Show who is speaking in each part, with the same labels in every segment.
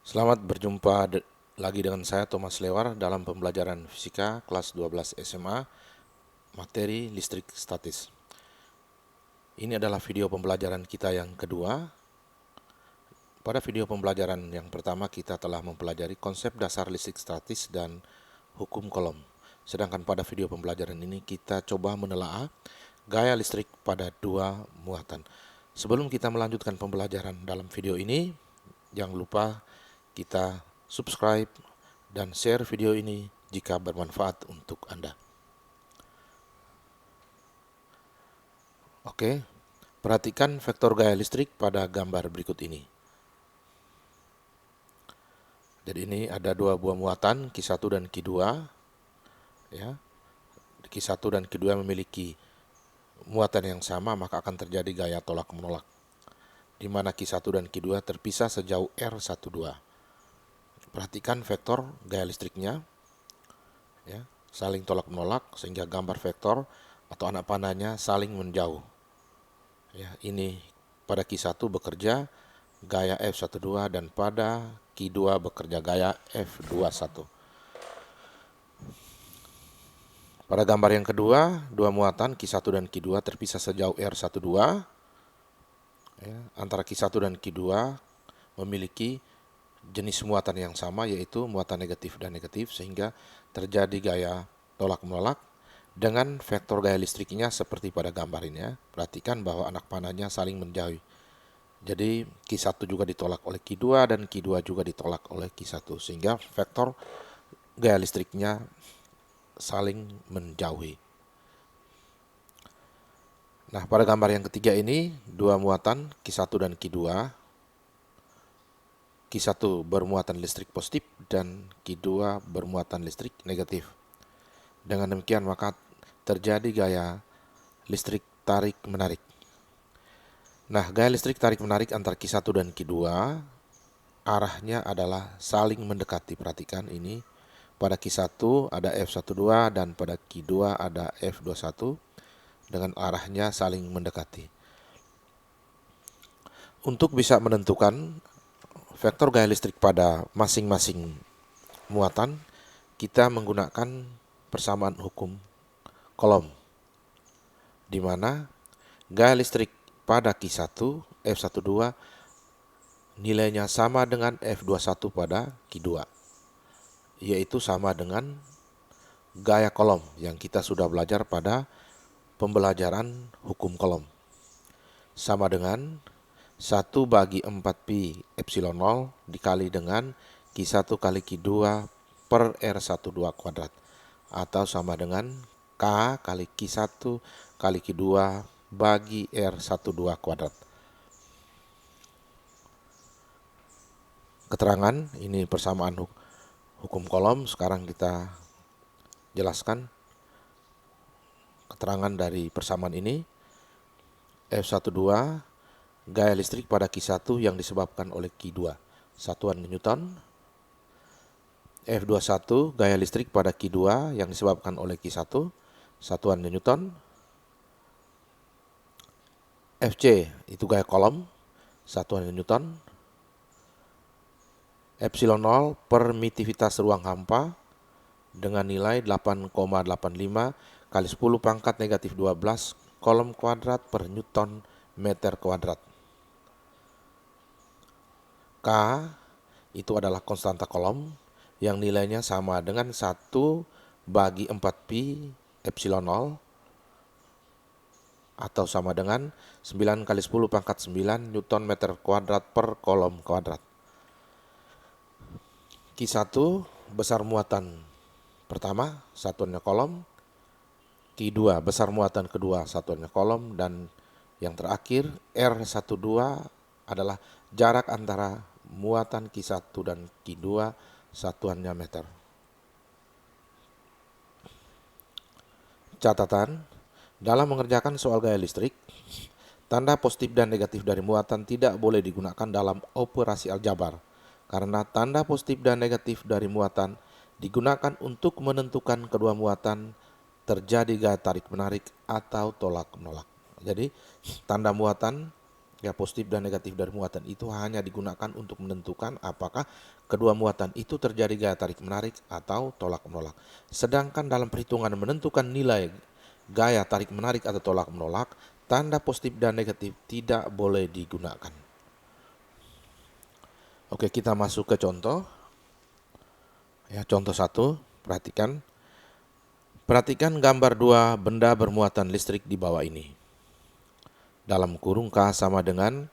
Speaker 1: Selamat berjumpa lagi dengan saya Thomas Lewar dalam pembelajaran fisika kelas 12 SMA materi listrik statis. Ini adalah video pembelajaran kita yang kedua. Pada video pembelajaran yang pertama kita telah mempelajari konsep dasar listrik statis dan hukum Coulomb. Sedangkan pada video pembelajaran ini kita coba menelaah gaya listrik pada dua muatan. Sebelum kita melanjutkan pembelajaran dalam video ini, jangan lupa kita subscribe dan share video ini jika bermanfaat untuk Anda. Oke, perhatikan vektor gaya listrik pada gambar berikut ini. Jadi ini ada dua buah muatan, Q1 dan Q2. Ya, Q1 dan Q2 memiliki muatan yang sama, maka akan terjadi gaya tolak-menolak, di mana Q1 dan Q2 terpisah sejauh R12. Perhatikan vektor gaya listriknya, ya, saling tolak-menolak sehingga gambar vektor atau anak panahnya saling menjauh. Ya, ini pada Q1 bekerja gaya F12 dan pada Q2 bekerja gaya F21. Pada gambar yang kedua, dua muatan Q1 dan Q2 terpisah sejauh R12. Ya, antara Q1 dan Q2 memiliki jenis muatan yang sama, yaitu muatan negatif dan negatif, sehingga terjadi gaya tolak-menolak dengan vektor gaya listriknya seperti pada gambar ini. Ya. Perhatikan bahwa anak panahnya saling menjauhi. Jadi Q1 juga ditolak oleh Q2 dan Q2 juga ditolak oleh Q1, sehingga vektor gaya listriknya saling menjauhi. Nah, pada gambar yang ketiga ini, dua muatan Q1 dan Q2. Q1 bermuatan listrik positif dan Q2 bermuatan listrik negatif. Dengan demikian maka terjadi gaya listrik tarik-menarik. Nah, gaya listrik tarik-menarik antara Q1 dan Q2 arahnya adalah saling mendekati. Perhatikan ini, pada Q1 ada F12 dan pada Q2 ada F21 dengan arahnya saling mendekati. Untuk bisa menentukan vektor gaya listrik pada masing-masing muatan, kita menggunakan persamaan hukum Coulomb, di mana gaya listrik pada Q1 F12 nilainya sama dengan F21 pada Q2, yaitu sama dengan gaya Coulomb yang kita sudah belajar pada pembelajaran hukum Coulomb. Sama dengan 1/4 pi epsilon 0 dikali dengan Q1 kali Q2 per R12 kuadrat, atau sama dengan K kali Q1 kali Q2 bagi R12 kuadrat. Keterangan ini persamaan hukum Coulomb. Sekarang kita jelaskan keterangan dari persamaan ini. F12 gaya listrik pada Q1 yang disebabkan oleh Q2, satuan Newton. F21 gaya listrik pada Q2 yang disebabkan oleh Q1, satuan Newton. Fc itu gaya Coulomb, satuan Newton. Epsilon 0 permitivitas ruang hampa dengan nilai 8,85 kali 10 pangkat negatif 12 Coulomb kuadrat per Newton meter kuadrat. K itu adalah konstanta Coulomb yang nilainya sama dengan 1/4 pi epsilon 0 atau sama dengan 9 kali 10 pangkat 9 Newton meter kuadrat per Coulomb kuadrat. Q1 besar muatan pertama, satuannya Coulomb. Q2 besar muatan kedua, satuannya Coulomb. Dan yang terakhir R12 adalah jarak antara muatan Q1 dan Q2, satuannya meter. Catatan, dalam mengerjakan soal gaya listrik, tanda positif dan negatif dari muatan tidak boleh digunakan dalam operasi aljabar, karena tanda positif dan negatif dari muatan digunakan untuk menentukan kedua muatan terjadi gaya tarik-menarik atau tolak-menolak. Jadi, tanda muatan Ya, positif dan negatif dari muatan itu hanya digunakan untuk menentukan apakah kedua muatan itu terjadi gaya tarik-menarik atau tolak-menolak. Sedangkan dalam perhitungan menentukan nilai gaya tarik-menarik atau tolak-menolak, tanda positif dan negatif tidak boleh digunakan. Oke, kita masuk ke contoh. Ya, contoh 1, perhatikan. Perhatikan gambar dua benda bermuatan listrik di bawah ini. Dalam kurung K sama dengan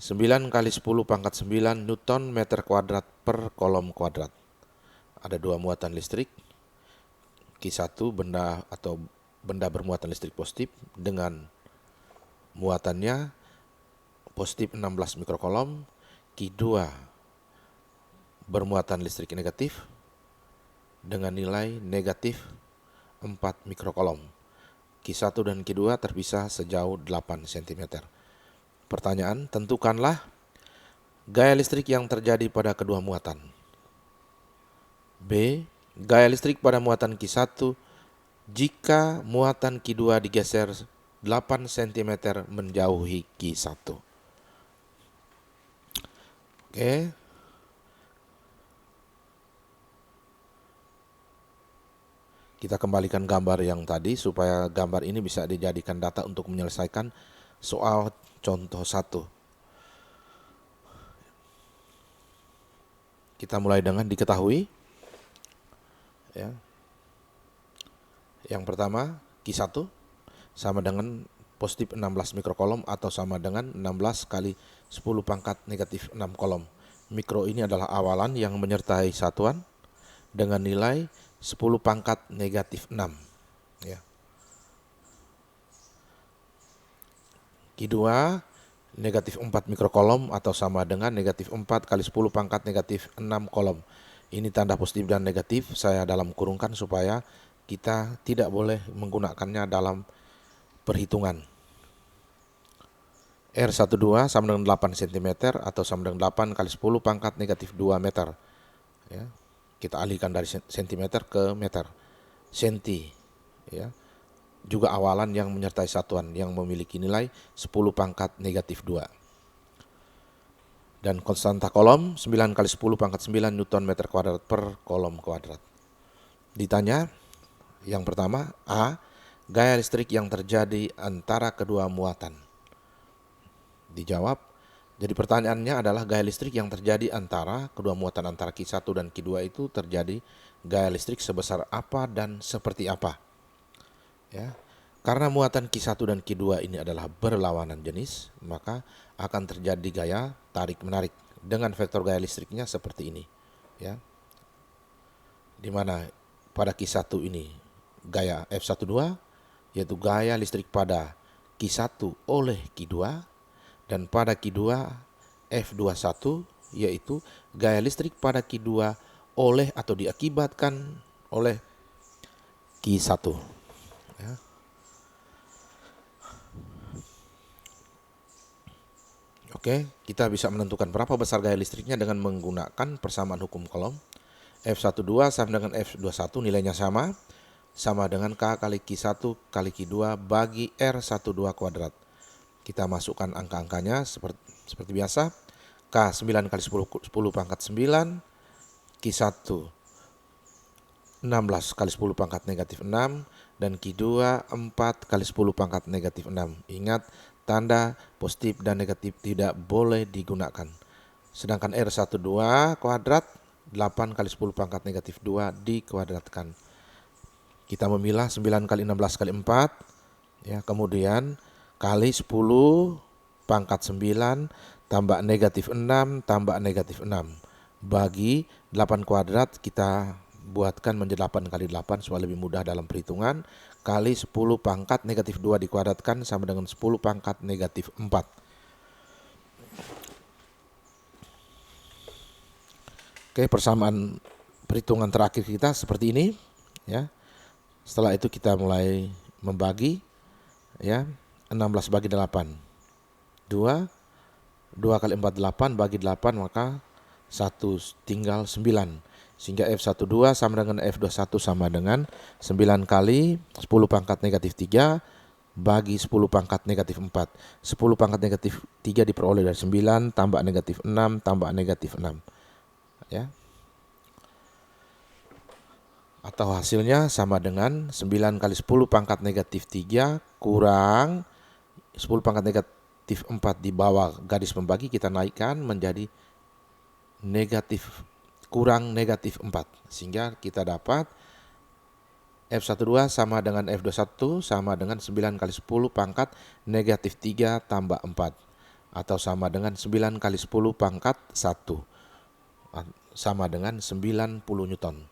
Speaker 1: 9 kali 10 pangkat 9 Newton meter kuadrat per kolom kuadrat. Ada dua muatan listrik. Q1 benda atau benda bermuatan listrik positif dengan muatannya positif 16 mikrokolom. Q2 bermuatan listrik negatif dengan nilai negatif 4 mikrokolom. Q1 dan Q2 terpisah sejauh 8 cm. Pertanyaan, tentukanlah gaya listrik yang terjadi pada kedua muatan. B. Gaya listrik pada muatan Q1 jika muatan Q2 digeser 8 cm menjauhi Q1. Oke. Kita kembalikan gambar yang tadi supaya gambar ini bisa dijadikan data untuk menyelesaikan soal contoh 1. Kita mulai dengan diketahui. Ya. Yang pertama, Q1 sama dengan positif 16 mikrokolom atau sama dengan 16 kali 10 pangkat negatif 6 kolom. Mikro ini adalah awalan yang menyertai satuan dengan nilai 10 pangkat negatif 6. Ya. Q2 negatif 4 mikrokolom atau sama dengan negatif 4 kali 10 pangkat negatif 6 kolom. Ini tanda positif dan negatif saya dalam kurungkan supaya kita tidak boleh menggunakannya dalam perhitungan. R12 sama dengan 8 cm atau sama dengan 8 kali 10 pangkat negatif 2 meter. Ya. Kita alihkan dari cm ke meter. Senti. Ya. Juga awalan yang menyertai satuan yang memiliki nilai 10 pangkat negatif 2. Dan konstanta kolom 9 kali 10 pangkat 9 Newton meter kuadrat per kolom kuadrat. Ditanya yang pertama, A. Gaya listrik yang terjadi antara kedua muatan. Dijawab. Jadi pertanyaannya adalah gaya listrik yang terjadi antara kedua muatan antara Q1 dan Q2 itu terjadi gaya listrik sebesar apa dan seperti apa. Ya. Karena muatan Q1 dan Q2 ini adalah berlawanan jenis, maka akan terjadi gaya tarik-menarik dengan vektor gaya listriknya seperti ini. Ya. Di mana pada Q1 ini gaya F12, yaitu gaya listrik pada Q1 oleh Q2, dan pada Q2 F21, yaitu gaya listrik pada Q2 oleh atau diakibatkan oleh Q1. Ya. Oke, kita bisa menentukan berapa besar gaya listriknya dengan menggunakan persamaan hukum kolom. F12 sama dengan F21 nilainya sama dengan K kali Q1 kali Q2 bagi R12 kuadrat. Kita masukkan angka-angkanya seperti biasa. K 9 kali 10 pangkat 9, Q1 16 kali 10 pangkat negatif 6, dan Q2 4 kali 10 pangkat negatif 6. Ingat, tanda positif dan negatif tidak boleh digunakan. Sedangkan R12 kuadrat 8 kali 10 pangkat negatif 2 dikuadratkan. Kita memilah 9 kali 16 kali 4, ya, kemudian kali 10 pangkat 9 tambah negatif 6 tambah negatif 6 bagi 8 kuadrat kita buatkan menjadi 8 kali 8 supaya lebih mudah dalam perhitungan, kali 10 pangkat negatif 2 dikuadratkan sama dengan 10 pangkat negatif 4. Oke, persamaan perhitungan terakhir kita seperti ini, ya. Setelah itu kita mulai membagi, ya. 16 bagi 8 2 kali 4 8 bagi 8, maka 1 tinggal 9, sehingga F12 sama dengan F21 sama dengan 9 kali 10 pangkat negatif 3 bagi 10 pangkat negatif 4. 10 pangkat negatif 3 diperoleh dari 9 tambah negatif 6 tambah negatif 6. Ya. Atau hasilnya sama dengan 9 kali 10 pangkat negatif 3 kurang 10 pangkat negatif 4 di bawah garis pembagi kita naikkan menjadi negatif kurang negatif 4. Sehingga kita dapat F12 sama dengan F21 sama dengan 9 kali 10 pangkat negatif 3 tambah 4. Atau sama dengan 9 kali 10 pangkat 1. Sama dengan 90 Newton.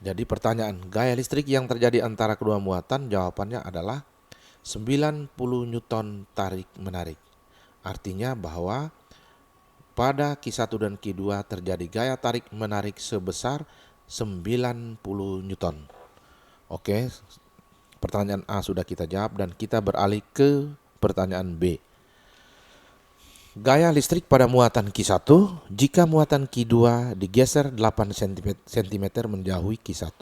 Speaker 1: Jadi pertanyaan, gaya listrik yang terjadi antara kedua muatan, jawabannya adalah 90 Newton tarik menarik. Artinya bahwa pada Q1 dan Q2 terjadi gaya tarik menarik sebesar 90 Newton. Oke, pertanyaan A sudah kita jawab dan kita beralih ke pertanyaan B. Gaya listrik pada muatan Q1 jika muatan Q2 digeser 8 cm menjauhi Q1.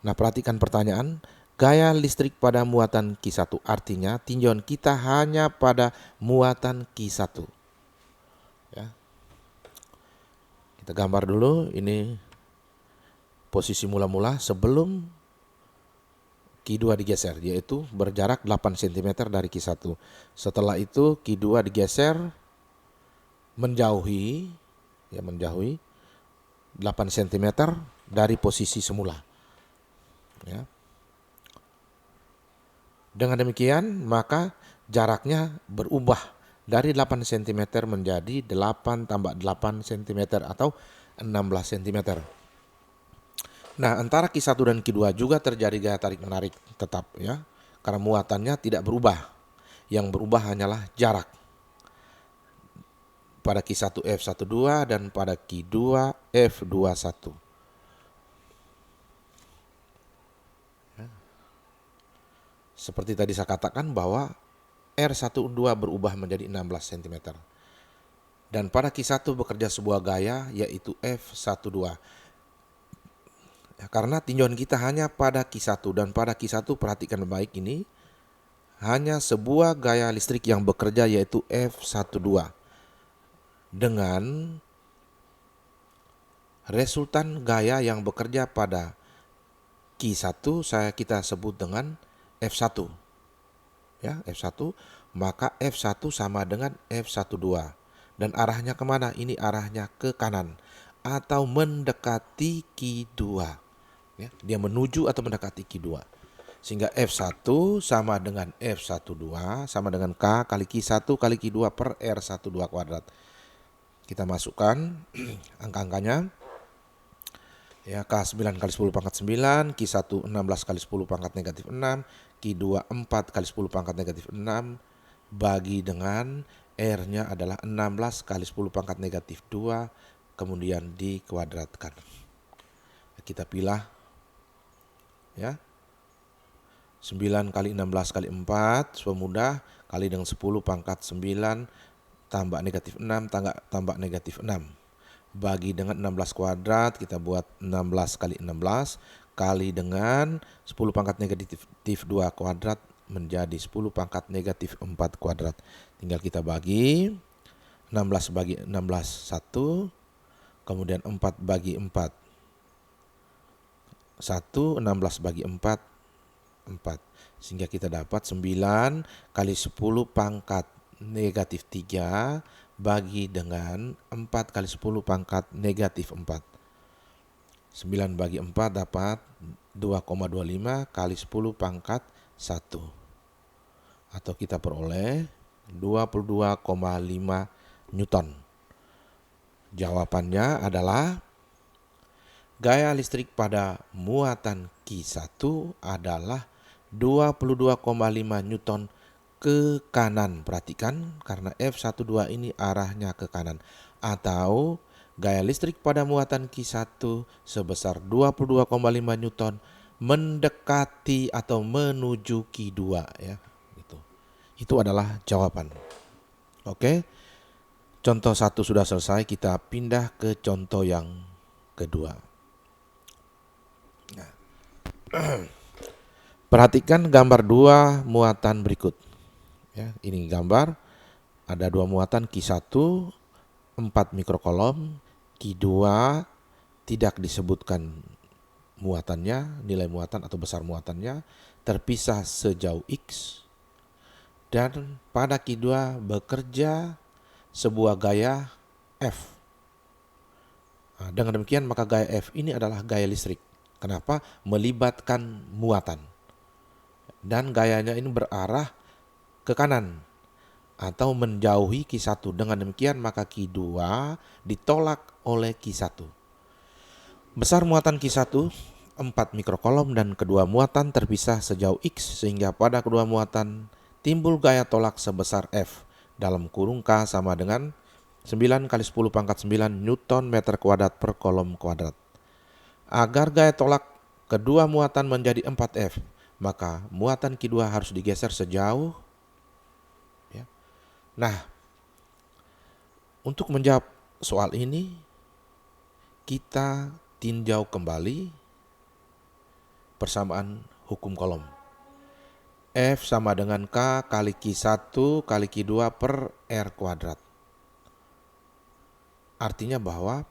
Speaker 1: Nah, perhatikan pertanyaan. Gaya listrik pada muatan Q1 artinya tinjauan kita hanya pada muatan Q1. Ya. Kita gambar dulu, ini posisi mula-mula sebelum Q2 digeser, yaitu berjarak 8 cm dari Q1. Setelah itu Q2 digeser menjauhi 8 cm dari posisi semula. Ya. Dengan demikian maka jaraknya berubah dari 8 cm menjadi 8 tambah 8 cm atau 16 cm. Nah, antara Q1 dan Q2 juga terjadi gaya tarik menarik tetap ya. Karena muatannya tidak berubah. Yang berubah hanyalah jarak. Pada Q1 F12 dan pada Q2 F21. Seperti tadi saya katakan bahwa R12 berubah menjadi 16 cm. Dan pada Q1 bekerja sebuah gaya yaitu F12. Ya, karena tinjauan kita hanya pada Q1 dan pada Q1 perhatikan baik ini hanya sebuah gaya listrik yang bekerja yaitu F12 dengan resultan gaya yang bekerja pada Q1 kita sebut dengan F1. Ya, F1, maka F1 sama dengan F12 dan arahnya kemana? Ini arahnya ke kanan atau mendekati Q2. Ya, dia menuju atau mendekati Q2. Sehingga F1 sama dengan F12 sama dengan K kali Q1 kali Q2 per R12 kuadrat. Kita masukkan angka-angkanya. Ya, K 9 kali 10 pangkat 9, Q1 16 kali 10 pangkat negatif 6, Q2 4 kali 10 pangkat negatif 6, bagi dengan R-nya adalah 16 kali 10 pangkat negatif 2, kemudian dikuadratkan. Kita pilih ya. 9 kali 16 kali 4 semudah kali dengan 10 pangkat 9 tambah negatif 6 tambah negatif 6 bagi dengan 16 kuadrat kita buat 16 kali 16 kali dengan 10 pangkat negatif 2 kuadrat menjadi 10 pangkat negatif 4 kuadrat. Tinggal kita bagi 16 bagi 16 1, kemudian 4 bagi 4 1, 16 bagi 4 4. Sehingga kita dapat 9 kali 10 pangkat negatif 3 bagi dengan 4 kali 10 pangkat negatif 4. 9 bagi 4 dapat 2,25 kali 10 pangkat 1. Atau kita peroleh 22,5 Newton. Jawabannya adalah gaya listrik pada muatan Q1 adalah 22,5 Newton ke kanan. Perhatikan karena F12 ini arahnya ke kanan. Atau gaya listrik pada muatan Q1 sebesar 22,5 Newton mendekati atau menuju Q2 ya. Itu adalah jawaban. Oke. Contoh 1 sudah selesai, kita pindah ke contoh yang kedua. Nah, Perhatikan gambar dua muatan berikut. Ya, ini gambar ada dua muatan Q1 4 mikrokolom, Q2 tidak disebutkan muatannya, nilai muatan atau besar muatannya, terpisah sejauh X, dan pada Q2 bekerja sebuah gaya F. Nah, dengan demikian maka gaya F ini adalah gaya listrik. Kenapa? Melibatkan muatan. Dan gayanya ini berarah ke kanan atau menjauhi Q1. Dengan demikian maka Q2 ditolak oleh Q1. Besar muatan Q1 4 mikrokolom dan kedua muatan terpisah sejauh X, sehingga pada kedua muatan timbul gaya tolak sebesar F dalam kurung K sama dengan 9 kali 10 pangkat 9 Newton meter kuadrat per kolom kuadrat. Agar gaya tolak kedua muatan menjadi 4F, maka muatan Q2 harus digeser sejauh. Ya. Nah, untuk menjawab soal ini, kita tinjau kembali persamaan hukum kolom. F sama dengan K kali Q1 kali Q2 per R kuadrat. Artinya bahwa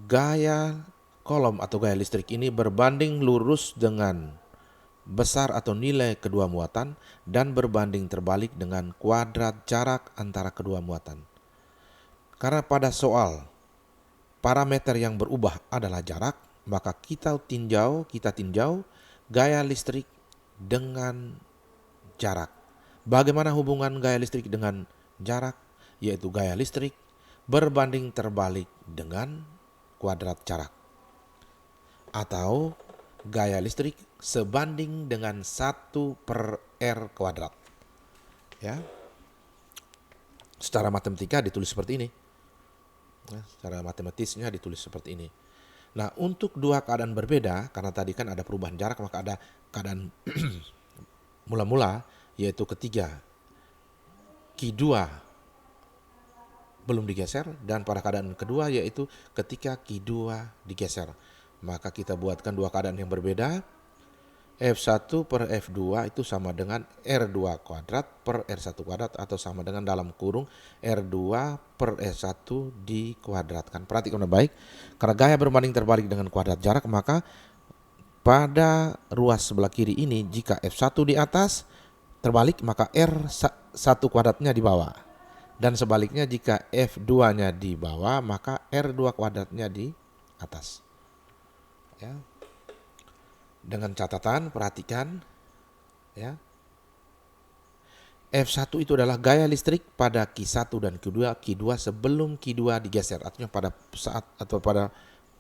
Speaker 1: gaya kolom atau gaya listrik ini berbanding lurus dengan besar atau nilai kedua muatan dan berbanding terbalik dengan kuadrat jarak antara kedua muatan. Karena pada soal parameter yang berubah adalah jarak, maka kita tinjau gaya listrik dengan jarak. Bagaimana hubungan gaya listrik dengan jarak? Yaitu gaya listrik berbanding terbalik dengan kuadrat jarak. Atau gaya listrik sebanding dengan 1 per R kuadrat. Ya. Secara matematika ditulis seperti ini. Ya, secara matematisnya ditulis seperti ini. Nah, untuk dua keadaan berbeda, karena tadi kan ada perubahan jarak, maka ada keadaan mula-mula, yaitu ketiga Q2 belum digeser, dan pada keadaan kedua yaitu ketika Q2 digeser. Maka kita buatkan dua keadaan yang berbeda. F1 per F2 itu sama dengan R2 kuadrat per R1 kuadrat, atau sama dengan dalam kurung R2 per R1 dikuadratkan. Perhatikan baik, karena gaya berbanding terbalik dengan kuadrat jarak, maka pada ruas sebelah kiri ini jika F1 di atas terbalik, maka R1 kuadratnya di bawah. Dan sebaliknya jika F2-nya di bawah, maka R2 kuadratnya di atas. Ya. Dengan catatan, perhatikan ya. F1 itu adalah gaya listrik pada Q1 dan Q2 sebelum Q2 digeser, artinya pada saat atau pada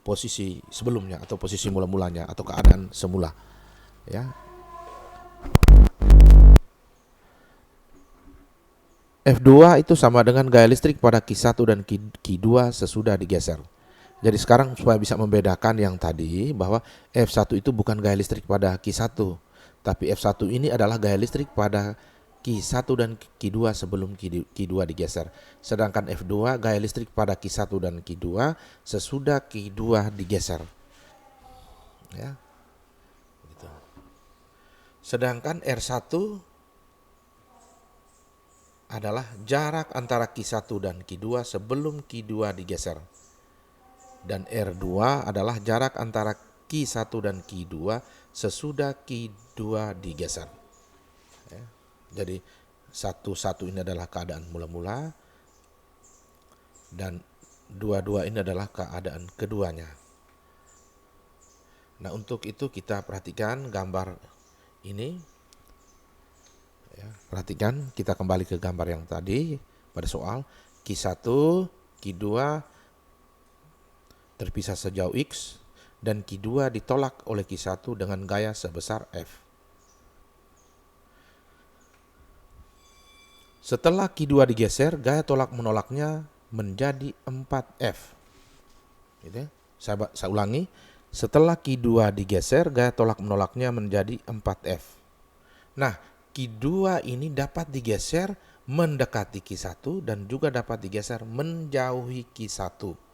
Speaker 1: posisi sebelumnya atau posisi mula-mulanya atau keadaan semula. Ya. F2 itu sama dengan gaya listrik pada Q1 dan Q2 sesudah digeser. Jadi sekarang supaya bisa membedakan yang tadi, bahwa F1 itu bukan gaya listrik pada Q1, tapi F1 ini adalah gaya listrik pada Q1 dan Q2 sebelum Q2 digeser. Sedangkan F2 gaya listrik pada Q1 dan Q2 sesudah Q2 digeser. Ya. Gitu. Sedangkan R1 adalah jarak antara Q1 dan Q2 sebelum Q2 digeser. Dan R2 adalah jarak antara Q1 dan Q2 sesudah Q2 digeser. Ya. Jadi satu-satu ini adalah keadaan mula-mula dan dua-dua ini adalah keadaan keduanya. Nah, untuk itu kita perhatikan gambar ini. Ya, perhatikan, kita kembali ke gambar yang tadi pada soal Q1, Q2 terpisah sejauh X, dan Q2 ditolak oleh Q1 dengan gaya sebesar F. Setelah Q2 digeser, gaya tolak menolaknya menjadi 4F. Gitu ya. Saya ulangi, setelah Q2 digeser, gaya tolak menolaknya menjadi 4F. Nah, Q2 ini dapat digeser mendekati Q1 dan juga dapat digeser menjauhi Q1.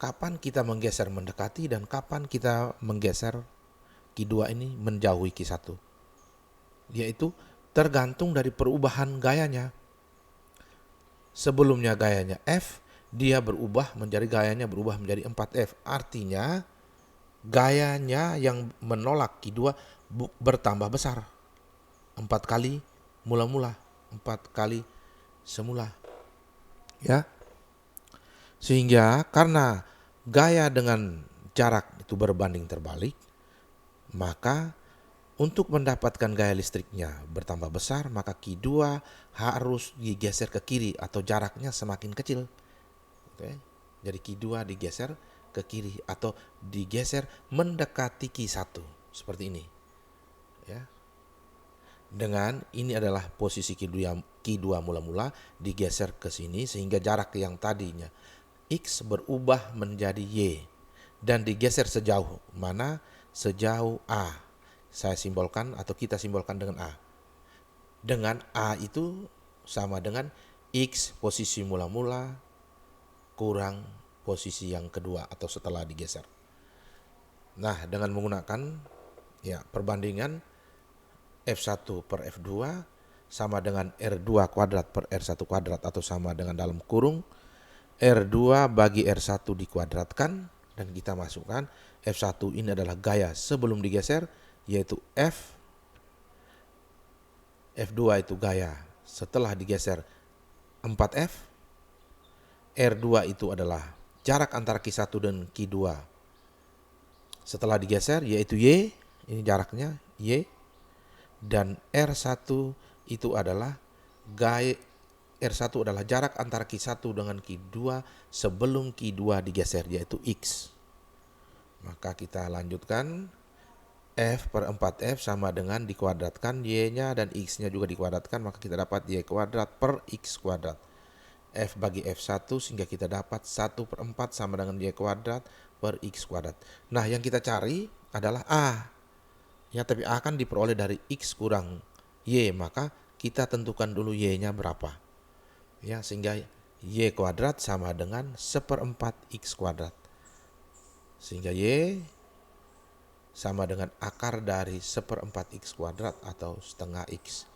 Speaker 1: Kapan kita menggeser mendekati dan kapan kita menggeser Q2 ini menjauhi Q1. Yaitu tergantung dari perubahan gayanya. Sebelumnya gayanya F, dia berubah menjadi gayanya berubah menjadi 4F. Artinya gayanya yang menolak Q2 bertambah besar. 4 kali mula-mula, 4 kali semula. Ya. Sehingga karena gaya dengan jarak itu berbanding terbalik, maka untuk mendapatkan gaya listriknya bertambah besar, maka Q2 harus digeser ke kiri atau jaraknya semakin kecil. Oke. Jadi Q2 digeser ke kiri atau digeser mendekati Q1 seperti ini. Ya. Dengan ini adalah posisi Q2 mula-mula digeser ke sini sehingga jarak yang tadinya X berubah menjadi Y dan digeser sejauh mana? Sejauh A. Saya simbolkan atau kita simbolkan dengan A. Dengan A itu sama dengan X posisi mula-mula kurang posisi yang kedua atau setelah digeser. Nah, dengan menggunakan perbandingan F1 per F2 sama dengan R2 kuadrat per R1 kuadrat atau sama dengan dalam kurung R2 bagi R1 dikuadratkan dan kita masukkan F1 ini adalah gaya sebelum digeser yaitu F. F2 itu gaya setelah digeser 4F. R2 itu adalah jarak antara Q1 dan Q2 setelah digeser yaitu Y. Ini jaraknya Y. Dan R1 itu adalah gaya R1 adalah jarak antara Q1 dengan Q2 sebelum Q2 digeser yaitu X. Maka kita lanjutkan F per 4F sama dengan dikuadratkan Y-nya dan X-nya juga dikuadratkan, maka kita dapat Y kuadrat per X kuadrat. F bagi F1 sehingga kita dapat 1 per 4 sama dengan Y kuadrat per X kuadrat. Nah, yang kita cari adalah A. Ya, tapi A kan diperoleh dari X kurang Y, maka kita tentukan dulu Y-nya berapa. Ya, sehingga Y kuadrat sama dengan 1/4 X kuadrat. Sehingga Y sama dengan akar dari 1/4 X kuadrat atau setengah X.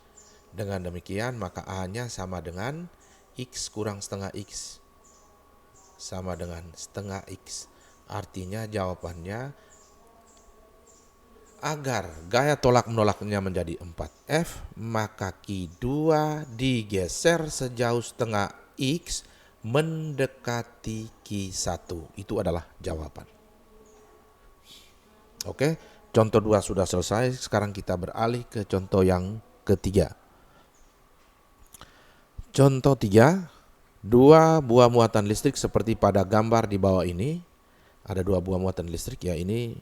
Speaker 1: Dengan demikian maka A-nya sama dengan X kurang setengah X sama dengan setengah X. Artinya jawabannya agar gaya tolak menolaknya menjadi 4F, maka Q2 digeser sejauh setengah X mendekati Q1. Itu adalah jawaban. Oke, contoh 2 sudah selesai. Sekarang kita beralih ke contoh yang ketiga. Contoh 3, 2 buah muatan listrik seperti pada gambar di bawah ini. Ada 2 buah muatan listrik ya, ini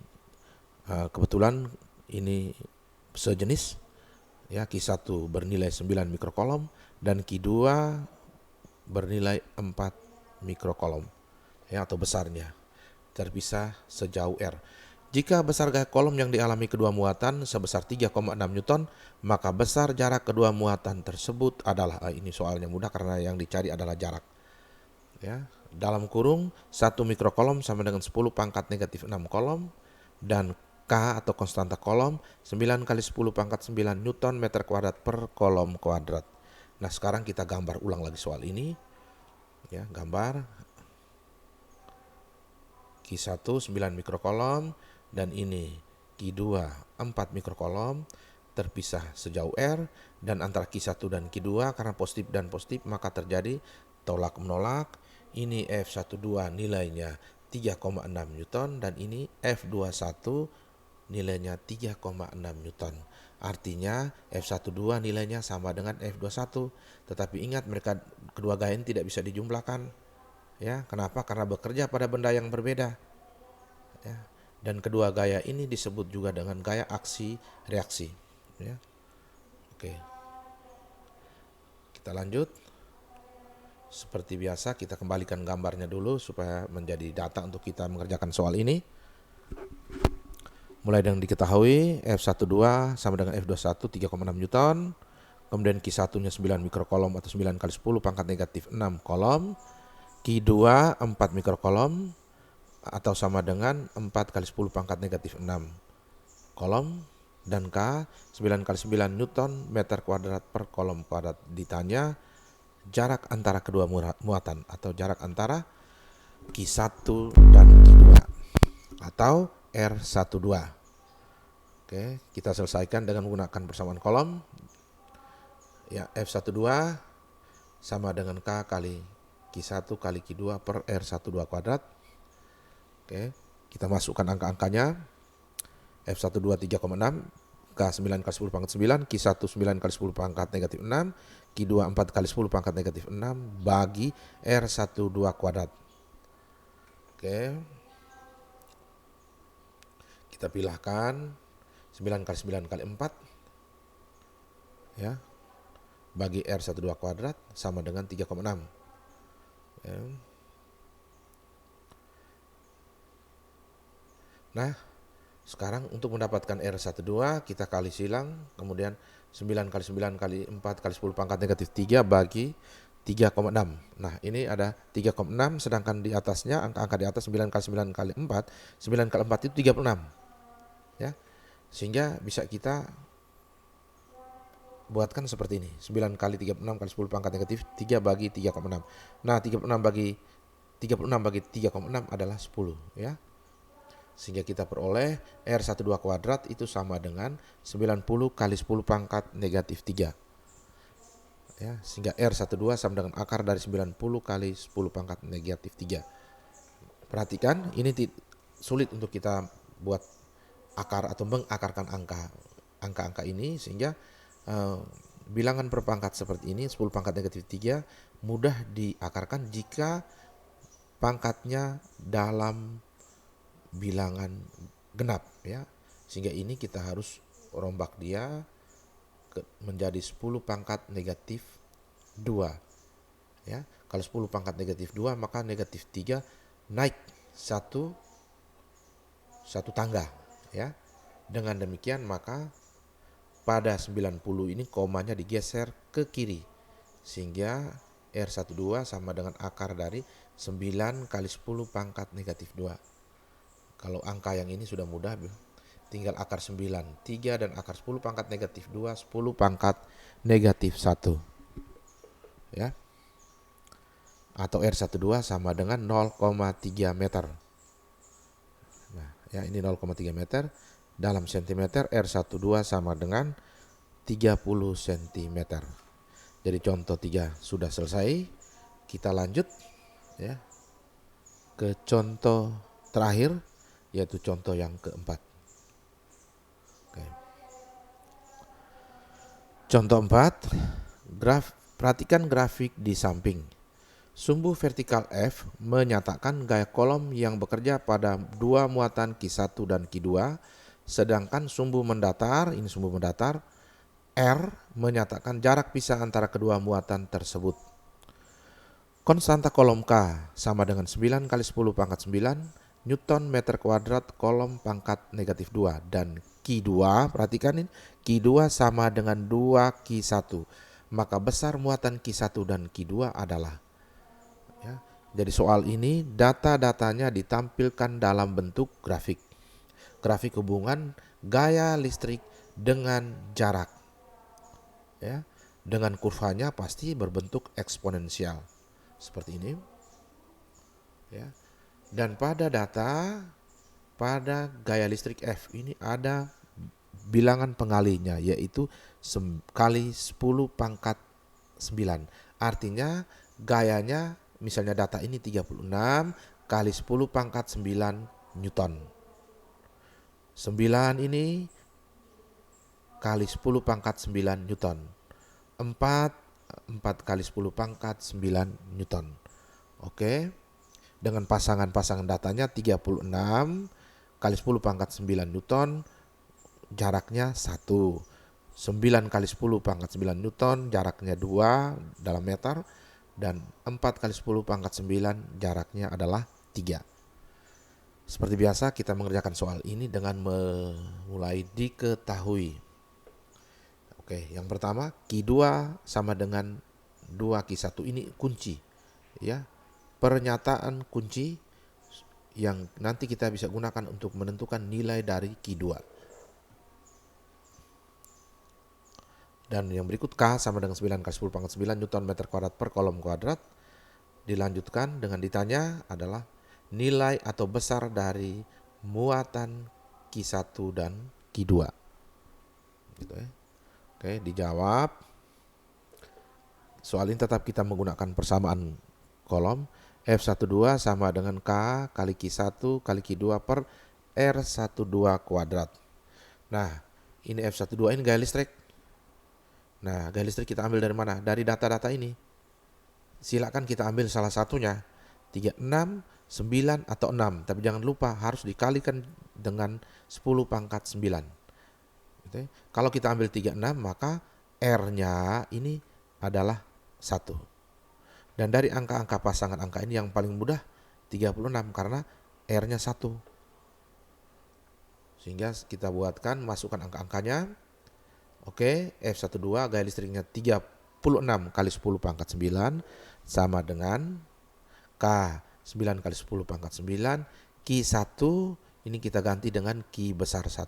Speaker 1: kebetulan ini sejenis ya, Q1 bernilai 9 mikrokolom dan Q2 bernilai 4 mikrokolom ya, atau besarnya terpisah sejauh R. Jika besar gaya kolom yang dialami kedua muatan sebesar 3,6 Newton, maka besar jarak kedua muatan tersebut adalah, ini soalnya mudah karena yang dicari adalah jarak. Ya, dalam kurung 1 mikrokolom sama dengan 10 pangkat negatif 6 kolom dan K atau konstanta kolom 9 kali 10 pangkat 9 Newton meter kuadrat per kolom kuadrat. Nah, sekarang kita gambar ulang lagi soal ini. Ya, gambar Q1 9 mikrokolom dan ini Q2 4 mikrokolom terpisah sejauh R, dan antara Q1 dan Q2 karena positif dan positif maka terjadi tolak menolak. Ini F12 nilainya 3,6 Newton dan ini F21 nilainya 3,6 Newton. Artinya F12 nilainya sama dengan F21. Tetapi ingat, mereka kedua gaya ini tidak bisa dijumlahkan. Ya, kenapa? Karena bekerja pada benda yang berbeda. Ya. Dan kedua gaya ini disebut juga dengan gaya aksi reaksi. Ya. Oke. Kita lanjut. Seperti biasa kita kembalikan gambarnya dulu supaya menjadi data untuk kita mengerjakan soal ini. Mulai dengan diketahui F12 sama dengan F21 3,6 Newton. Kemudian Q1-nya 9 mikrokolom atau 9 kali 10 pangkat negatif 6 kolom. Q2 4 mikrokolom atau sama dengan 4 kali 10 pangkat negatif 6 kolom, dan K 9 kali 9 Newton meter kuadrat per kolom kuadrat. Ditanya jarak antara kedua muatan atau jarak antara Q1 dan Q2 atau R12. Oke, kita selesaikan dengan menggunakan persamaan kolom. Ya, F12 sama dengan K kali Q1 kali Q2 per R12 kuadrat. Oke, kita masukkan angka-angkanya. F12 3,6, K9 kali 10 pangkat 9, Q1 9 kali 10 pangkat negatif 6, Q2 4 kali 10 pangkat negatif 6 bagi R12 kuadrat. Oke, kita pilahkan 9 kali 9 kali 4 ya, bagi R12 kuadrat sama dengan 3,6 ya. Nah, sekarang untuk mendapatkan R12 kita kali silang, kemudian 9 kali 9 kali 4 kali 10 pangkat negatif 3 bagi 3,6. Nah, ini ada 3,6, sedangkan di atasnya angka-angka di atas 9 kali 9 kali 4, 9 kali 4 itu 36. Ya. Sehingga bisa kita buatkan seperti ini. 9 kali 36 kali 10 pangkat negatif 3 bagi 3,6. Nah, 36 bagi 3,6 adalah 10 ya. Sehingga kita peroleh R12 kuadrat itu sama dengan 90 kali 10 pangkat negatif 3. Ya, sehingga R12 sama dengan akar dari 90 kali 10 pangkat negatif 3. Perhatikan, ini sulit untuk kita buat akar atau mengakarkan angka-angka ini, sehingga bilangan per pangkat seperti ini 10 pangkat negatif 3 mudah diakarkan jika pangkatnya dalam bilangan genap ya. Sehingga ini kita harus rombak dia menjadi 10 pangkat negatif 2 ya. Kalau 10 pangkat negatif 2 maka negatif 3 naik satu tangga ya. Dengan demikian maka pada 90 ini komanya digeser ke kiri sehingga R12 sama dengan akar dari 9 kali 10 pangkat negatif 2. Kalau angka yang ini sudah mudah, tinggal akar 9, 3 dan akar 10 pangkat negatif 2, 10 pangkat negatif 1. Ya. Atau R12 sama dengan 0,3 meter. Nah, ya ini 0,3 meter. Dalam sentimeter R12 sama dengan 30 cm. Jadi contoh 3 sudah selesai. Kita lanjut ya ke contoh terakhir, yaitu contoh yang keempat. Oke. Contoh 4, perhatikan grafik di samping. Sumbu vertikal F menyatakan gaya kolom yang bekerja pada dua muatan Q1 dan Q2, sedangkan sumbu mendatar, ini sumbu mendatar, R menyatakan jarak pisah antara kedua muatan tersebut. Konstanta kolom K sama dengan 9 kali 10 pangkat 9 Newton meter kuadrat kolom pangkat negatif 2, dan Q2, perhatikan ini, Q2 sama dengan 2Q1, maka besar muatan Q1 dan Q2 adalah ya. Jadi soal ini data-datanya ditampilkan dalam bentuk grafik. Grafik hubungan gaya listrik dengan jarak ya. Dengan kurvanya pasti berbentuk eksponensial seperti ini ya. Dan pada gaya listrik F ini ada bilangan pengalinya, yaitu kali 10 pangkat 9. Artinya gayanya, misalnya data ini 36 kali 10 pangkat 9 Newton. 9 ini kali 10 pangkat 9 Newton. 4 kali 10 pangkat 9 Newton. Oke. Dengan pasangan-pasangan datanya 36 kali 10 pangkat 9 Newton, jaraknya 1. 9 kali 10 pangkat 9 Newton, jaraknya 2 dalam meter. Dan 4 kali 10 pangkat 9, jaraknya adalah 3. Seperti biasa kita mengerjakan soal ini dengan mulai diketahui. Oke, yang pertama Q2 sama dengan 2Q1, ini kunci ya. Pernyataan kunci yang nanti kita bisa gunakan untuk menentukan nilai dari Q2. Dan yang berikut K sama dengan 9 kali 10 pangkat 9 Newton meter kuadrat per kolom kuadrat. Dilanjutkan dengan ditanya adalah nilai atau besar dari muatan Q1 dan Q2. Gitu ya. Oke, dijawab. Soal ini tetap kita menggunakan persamaan kolom. F12 sama dengan K kali Q1 kali Q2 per R12 kuadrat. Nah, ini F12 ini gaya listrik. Nah, gaya listrik kita ambil dari mana? Dari data-data ini. Silakan kita ambil salah satunya. 36, 9, atau 6. Tapi jangan lupa harus dikalikan dengan 10 pangkat 9. Gitu ya. Kalau kita ambil 36, maka R-nya ini adalah 1. Dan dari angka-angka pasangan angka ini yang paling mudah 36 karena R-nya 1. Sehingga kita buatkan, masukkan angka-angkanya. Oke, F12 gaya listriknya 36 kali 10 pangkat 9 sama dengan K 9 kali 10 pangkat 9. Q1 ini kita ganti dengan Q besar 1.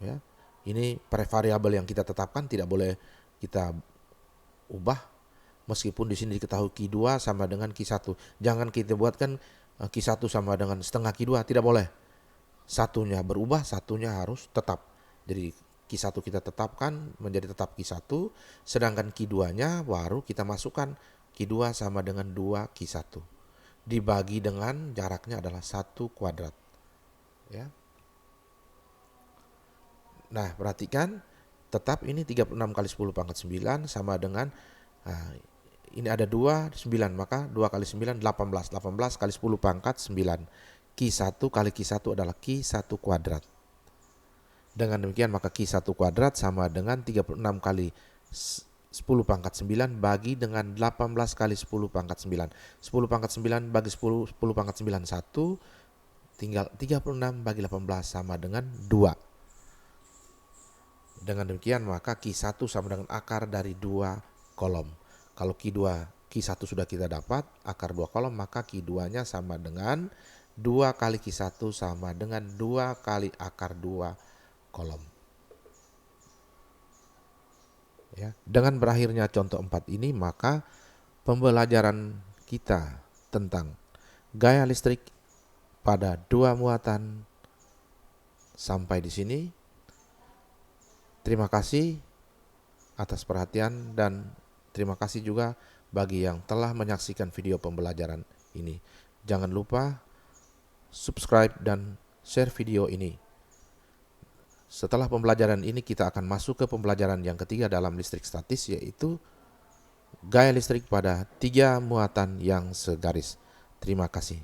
Speaker 1: Ya. Ini variabel yang kita tetapkan, tidak boleh kita ubah. Meskipun di sini diketahui Q2 sama dengan Q1. Jangan kita buatkan Q1 sama dengan setengah Q2, tidak boleh. Satunya berubah, satunya harus tetap. Jadi Q1 kita tetapkan menjadi tetap Q1, sedangkan Q2-nya baru kita masukkan Q2 sama dengan 2 Q1. Dibagi dengan jaraknya adalah 1 kuadrat. Ya. Nah, perhatikan tetap ini 36 kali 10 pangkat 9 sama dengan ini ada 2, 9, maka 2 kali 9, 18. 18 kali 10 pangkat 9. Q1 kali Q1 adalah Q1 kuadrat. Dengan demikian maka Q1 kuadrat sama dengan 36 kali 10 pangkat 9 bagi dengan 18 kali 10 pangkat 9. 10 pangkat 9 bagi 10 pangkat 9 1. Tinggal 36 bagi 18 sama dengan 2. Dengan demikian maka Q1 sama dengan akar dari 2 kolom. Kalau Q1 sudah kita dapat akar 2 kolom, maka Q2-nya sama dengan 2 kali Q1 sama dengan 2 kali akar 2 kolom. Ya, dengan berakhirnya contoh 4 ini, maka pembelajaran kita tentang gaya listrik pada 2 muatan sampai di sini. Terima kasih atas perhatian dan terima kasih juga bagi yang telah menyaksikan video pembelajaran ini. Jangan lupa subscribe dan share video ini. Setelah pembelajaran ini kita akan masuk ke pembelajaran yang ketiga dalam listrik statis, yaitu gaya listrik pada 3 muatan yang segaris. Terima kasih.